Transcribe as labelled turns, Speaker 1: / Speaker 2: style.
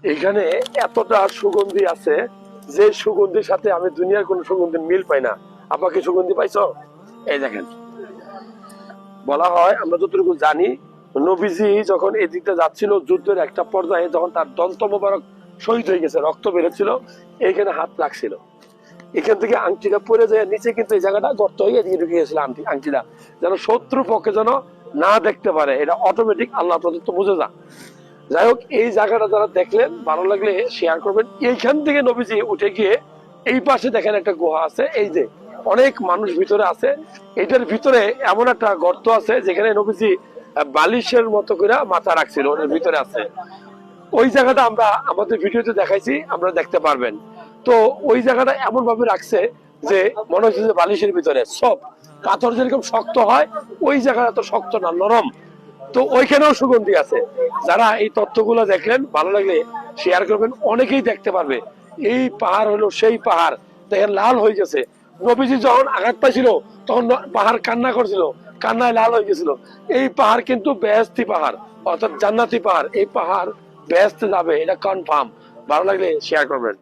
Speaker 1: এখানে এতটা সুগন্ধি আছে যে সুগন্ধির সাথে আমি দুনিয়ার কোন সুগন্ধির মিল পাই না। আপনাকে সুগন্ধি পাইছো? এই দেখেন, বলা হয় আমরা যতটুকু জানি, নবীজি যখন এদিকটা যাচ্ছিল যুদ্ধের একটা পর্যায়ে, যখন তার দন্ত মোবারক শহীদ হয়ে গেছে, রক্ত বেরোচ্ছিল, এইখানে হাত লাগছিল, এখান থেকে আংটিটা পরে যায় নিচে, কিন্তু এই জায়গাটা গর্ত হয়ে এদিকে ঢুকে গেছিল আংটিটা, যেন শত্রু পক্ষে যেন না দেখতে পারে। এটা অটোমেটিক আল্লাহ প্রদত্ত, বুঝে যা। যাই হোক, এই জায়গাটা যারা দেখলেন ভালো লাগলে শেয়ার করবেন। এইখান থেকে নবীজি উঠে গিয়ে এই পাশে দেখেন একটা গুহা আছে, এই যে অনেক মানুষ ভিতরে আছে, এটার ভিতরে এমন একটা গর্ত আছে যেখানে নবীজি বালিশের মতো করে মাথা রাখছিল, ওটার ভিতরে আছে। ওই জায়গাটা আমরা আমাদের ভিডিওতে দেখাইছি, আমরা দেখতে পারবেন। তো ওই জায়গাটা এমন ভাবে রাখছে যে মনে হচ্ছে যে বালিশের ভিতরে সব পাথর যেরকম শক্ত হয়, ওই জায়গাটা তো শক্ত না, নরম। তো ওইখানেও সুগন্ধি আছে। যারা এই তথ্যগুলো দেখলেন ভালো লাগলে শেয়ার করবেন, অনেকেই দেখতে পারবে। এই পাহাড় হলো সেই পাহাড়, দেখেন লাল হয়ে গেছে। নবীজি যখন আঘাত পাইছিল তখন পাহাড় কান্না করছিল, কান্নায় লাল হয়ে গেছিল। এই পাহাড় কিন্তু বেহেশতি পাহাড়, অর্থাৎ জান্নাতি পাহাড়। এই পাহাড় বেহেশতে যাবে, এটা কনফার্ম। ভালো লাগলে শেয়ার করবেন।